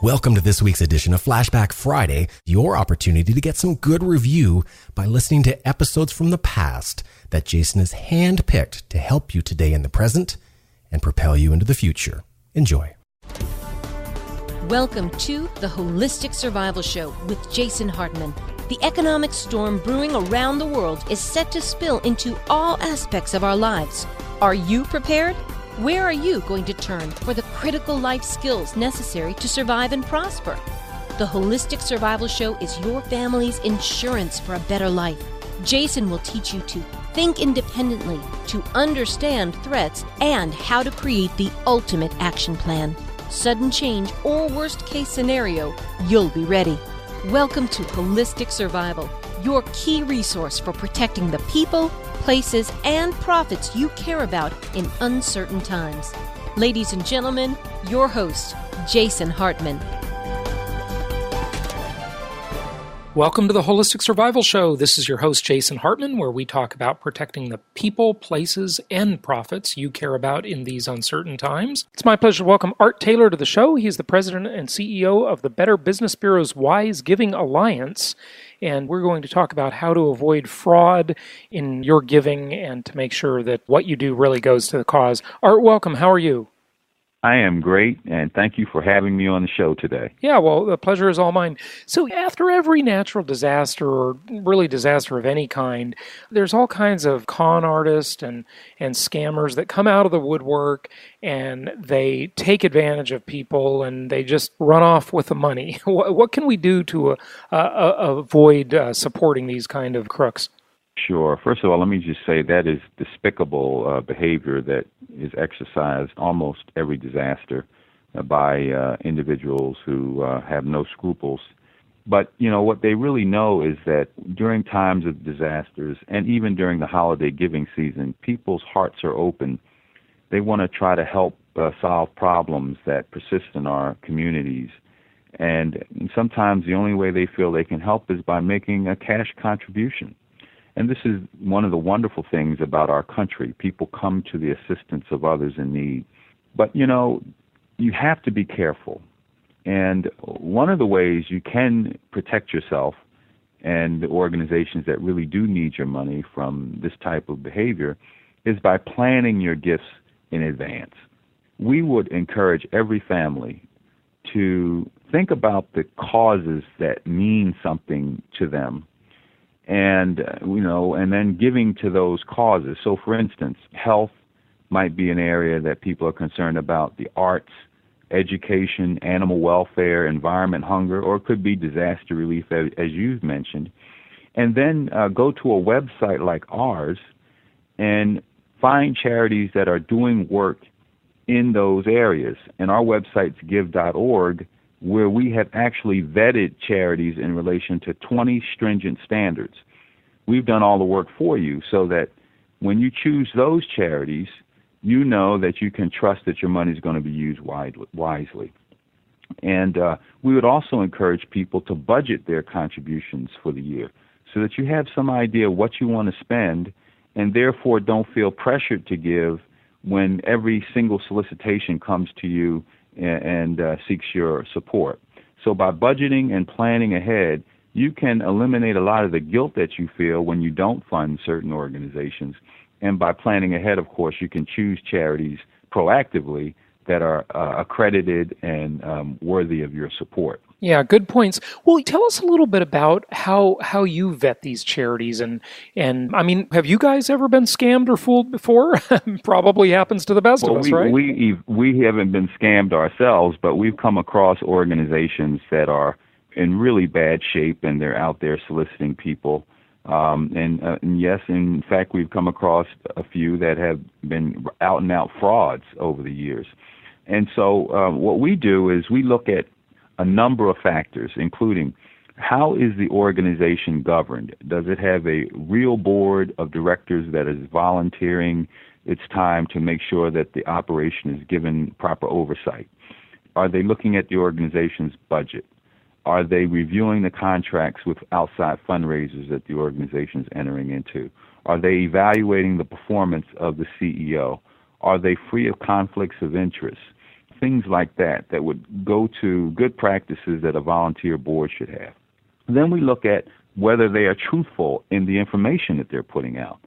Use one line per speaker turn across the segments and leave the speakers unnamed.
Welcome to this week's edition of Flashback Friday, your opportunity to get some good review by listening to episodes from the past that Jason has handpicked to help you today in the present and propel you into the future. Enjoy.
Welcome to the Holistic Survival Show with Jason Hartman. The economic storm brewing around the world is set to spill into all aspects of our lives. Are you prepared? Where are you going to turn for the critical life skills necessary to survive and prosper? The Holistic Survival Show is your family's insurance for a better life. Jason will teach you to think independently, to understand threats, and how to create the ultimate action plan. Sudden change or worst case scenario, you'll be ready. Welcome to Holistic Survival, your key resource for protecting the people, places, and profits you care about in uncertain times. Ladies and gentlemen, your host, Jason Hartman.
Welcome to the Holistic Survival Show. This is your host, Jason Hartman, where we talk about protecting the people, places, and profits you care about in these uncertain times. It's my pleasure to welcome Art Taylor to the show. He is the president and CEO of the Better Business Bureau's Wise Giving Alliance. And we're going to talk about how to avoid fraud in your giving and to make sure that what you do really goes to the cause. Art, welcome. How are you?
I am great, and thank you for having me on the show today.
Yeah, well, the pleasure is all mine. So after every natural disaster, or really disaster of any kind, there's all kinds of con artists and scammers that come out of the woodwork, and they take advantage of people, and they just run off with the money. What can we do to avoid supporting these kind of crooks?
Sure. First of all, let me just say that is despicable behavior that is exercised almost every disaster by individuals who have no scruples. But, you know, what they really know is that during times of disasters and even during the holiday giving season, people's hearts are open. They want to try to help solve problems that persist in our communities. And sometimes the only way they feel they can help is by making a cash contribution. And this is one of the wonderful things about our country. People come to the assistance of others in need. But, you know, you have to be careful. And one of the ways you can protect yourself and the organizations that really do need your money from this type of behavior is by planning your gifts in advance. We would encourage every family to think about the causes that mean something to them. And, and then giving to those causes. So, for instance, health might be an area that people are concerned about, the arts, education, animal welfare, environment, hunger, or it could be disaster relief, as you've mentioned. And then go to a website like ours and find charities that are doing work in those areas. And our website's give.org, where we have actually vetted charities in relation to 20 stringent standards. We've done all the work for you so that when you choose those charities, you know that you can trust that your money is going to be used wisely. And we would also encourage people to budget their contributions for the year so that you have some idea what you want to spend and therefore don't feel pressured to give when every single solicitation comes to you and seeks your support. So by budgeting and planning ahead, you can eliminate a lot of the guilt that you feel when you don't fund certain organizations. And by planning ahead, of course, you can choose charities proactively that are accredited and worthy of your support.
Yeah, good points. Well, tell us a little bit about how you vet these charities. And I mean, have you guys ever been scammed or fooled before? Probably happens to the best of us, right?
We haven't been scammed ourselves, but we've come across organizations that are in really bad shape, and they're out there soliciting people. And yes, in fact, we've come across a few that have been out-and-out frauds over the years. And so what we do is we look at a number of factors, including how is the organization governed? Does it have a real board of directors that is volunteering its time to make sure that the operation is given proper oversight? Are they looking at the organization's budget? Are they reviewing the contracts with outside fundraisers that the organization is entering into? Are they evaluating the performance of the CEO? Are they free of conflicts of interest? things like that would go to good practices that a volunteer board should have. Then we look at whether they are truthful in the information that they're putting out.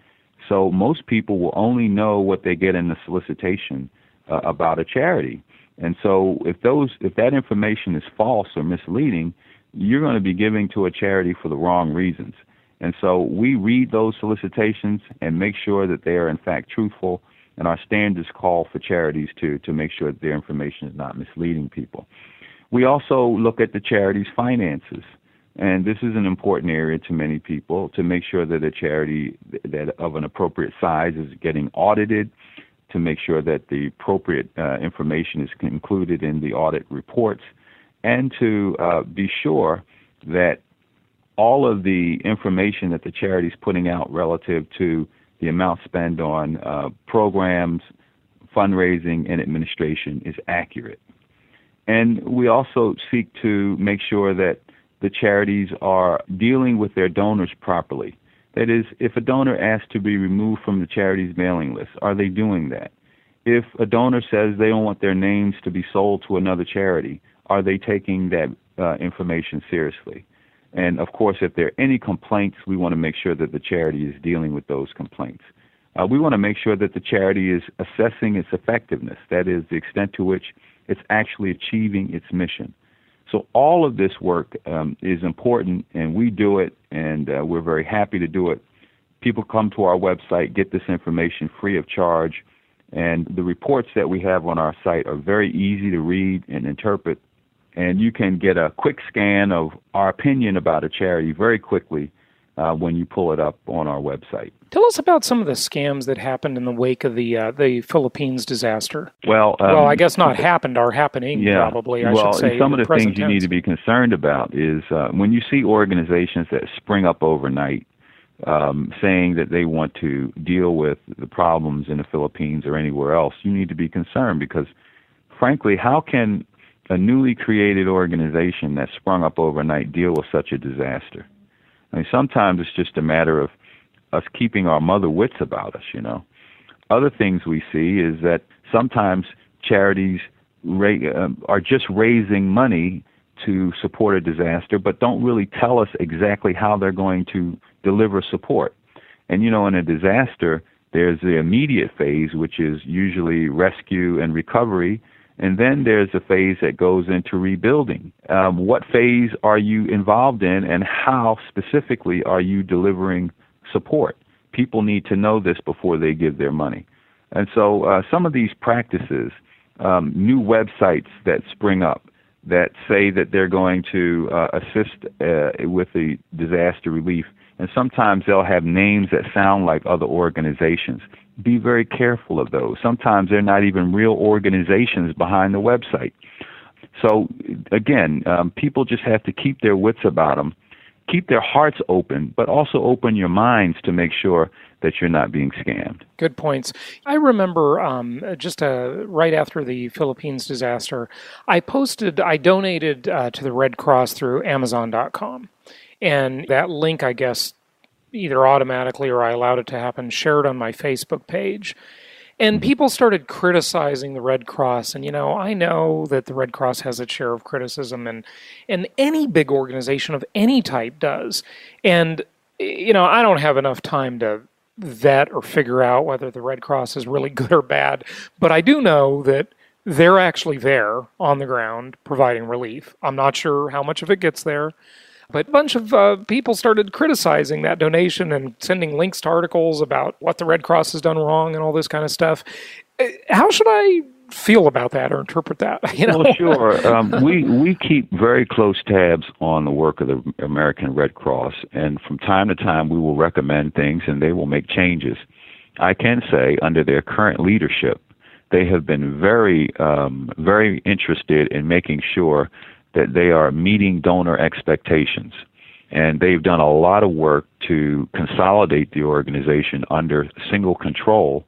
So most people will only know what they get in the solicitation about a charity. And so if that information is false or misleading, you're going to be giving to a charity for the wrong reasons. And so we read those solicitations and make sure that they are in fact truthful, and our standards call for charities to make sure that their information is not misleading people. We also look at the charity's finances, and this is an important area to many people, to make sure that a charity that of an appropriate size is getting audited, to make sure that the appropriate information is included in the audit reports, and to be sure that all of the information that the charity is putting out relative to the amount spent on programs, fundraising, and administration is accurate. And we also seek to make sure that the charities are dealing with their donors properly. That is, if a donor asks to be removed from the charity's mailing list, are they doing that? If a donor says they don't want their names to be sold to another charity, are they taking that information seriously? And, of course, if there are any complaints, we want to make sure that the charity is dealing with those complaints. We want to make sure that the charity is assessing its effectiveness, that is, the extent to which it's actually achieving its mission. So all of this work is important, and we do it, and we're very happy to do it. People come to our website, get this information free of charge, and the reports that we have on our site are very easy to read and interpret. And you can get a quick scan of our opinion about a charity very quickly when you pull it up on our website.
Tell us about some of the scams that happened in the wake of the Philippines disaster.
Well,
I guess not happened, are happening, probably, I should say.
Some of the things you need to be concerned about is when you see organizations that spring up overnight saying that they want to deal with the problems in the Philippines or anywhere else, you need to be concerned because, frankly, how can a newly created organization that sprung up overnight deal with such a disaster? I mean, sometimes it's just a matter of us keeping our mother wits about us, you know. Other things we see is that sometimes charities are just raising money to support a disaster, but don't really tell us exactly how they're going to deliver support. And, you know, in a disaster, there's the immediate phase, which is usually rescue and recovery, and then there's a phase that goes into rebuilding. What phase are you involved in, and how specifically are you delivering support? People need to know this before they give their money. And so some of these practices, new websites that spring up that say that they're going to assist with the disaster relief, and sometimes they'll have names that sound like other organizations. Be very careful of those. Sometimes they're not even real organizations behind the website. So, again, people just have to keep their wits about them, keep their hearts open, but also open your minds to make sure that you're not being scammed.
Good points. I remember just right after the Philippines disaster, I donated to the Red Cross through Amazon.com. And that link, I guess, either automatically or I allowed it to happen, shared on my Facebook page. And people started criticizing the Red Cross. And, you know, I know that the Red Cross has its share of criticism, and any big organization of any type does. And, you know, I don't have enough time to vet or figure out whether the Red Cross is really good or bad. But I do know that they're actually there on the ground providing relief. I'm not sure how much of it gets there. But a bunch of people started criticizing that donation and sending links to articles about what the Red Cross has done wrong and all this kind of stuff. How should I feel about that or interpret that? You know?
Well, sure. We keep very close tabs on the work of the American Red Cross, and from time to time we will recommend things and they will make changes. I can say under their current leadership, they have been very, very interested in making sure that they are meeting donor expectations. And they've done a lot of work to consolidate the organization under single control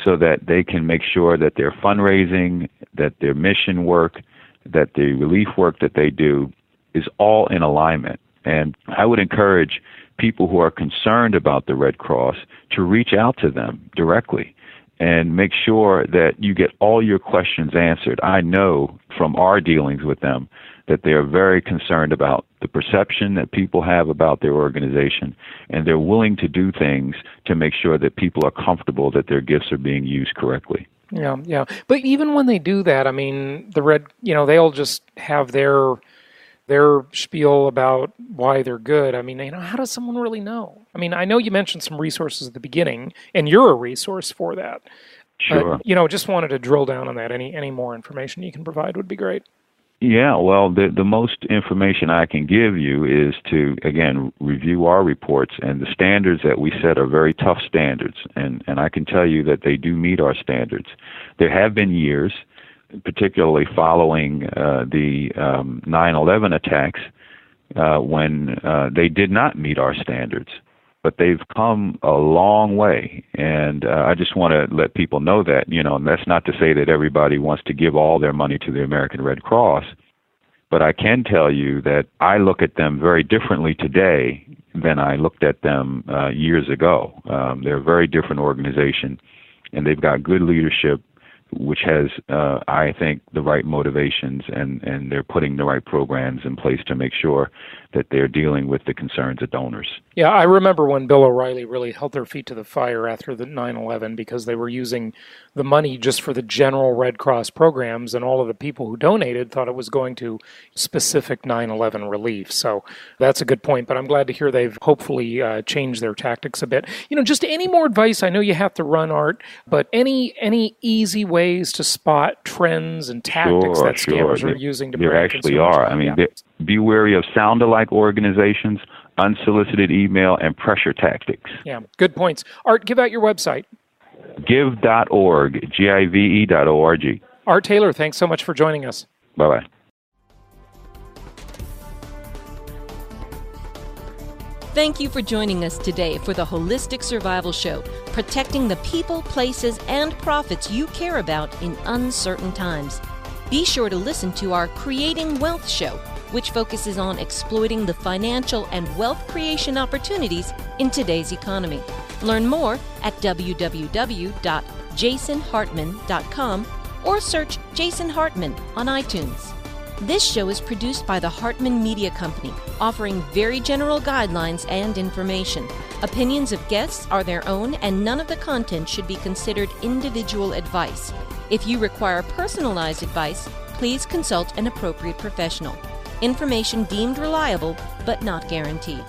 so that they can make sure that their fundraising, that their mission work, that the relief work that they do is all in alignment. And I would encourage people who are concerned about the Red Cross to reach out to them directly and make sure that you get all your questions answered. I know from our dealings with them that they are very concerned about the perception that people have about their organization, and they're willing to do things to make sure that people are comfortable that their gifts are being used correctly.
Yeah. But even when they do that, I mean, they'll just have their spiel about why they're good. I mean, how does someone really know? I mean, I know you mentioned some resources at the beginning, and you're a resource for that.
Sure.
Just wanted to drill down on that. Any more information you can provide would be great.
Yeah, well, the most information I can give you is to, again, review our reports, and the standards that we set are very tough standards, and I can tell you that they do meet our standards. There have been years, particularly following the 9/11 attacks, when they did not meet our standards. But they've come a long way, and I just want to let people know that, and that's not to say that everybody wants to give all their money to the American Red Cross, but I can tell you that I look at them very differently today than I looked at them years ago. They're a very different organization, and they've got good leadership, which has, I think, the right motivations, and they're putting the right programs in place to make sure that they're dealing with the concerns of donors.
Yeah, I remember when Bill O'Reilly really held their feet to the fire after the 9/11 because they were using the money just for the general Red Cross programs, and all of the people who donated thought it was going to specific 9/11 relief. So that's a good point, but I'm glad to hear they've hopefully changed their tactics a bit. Just any more advice? I know you have to run, Art, but any easy ways to spot trends and tactics that scammers are using to
there
prey on
actually
consumers?
are. I mean, be wary of sound-alike organizations, unsolicited email, and pressure tactics.
Yeah, good points. Art, give out your website.
Give.org, give.org.
Art Taylor, thanks so much for joining us.
Bye-bye.
Thank you for joining us today for the Holistic Survival Show, protecting the people, places, and profits you care about in uncertain times. Be sure to listen to our Creating Wealth show, which focuses on exploiting the financial and wealth creation opportunities in today's economy. Learn more at www.jasonhartman.com or search Jason Hartman on iTunes. This show is produced by the Hartman Media Company, offering very general guidelines and information. Opinions of guests are their own, and none of the content should be considered individual advice. If you require personalized advice, please consult an appropriate professional. Information deemed reliable, but not guaranteed.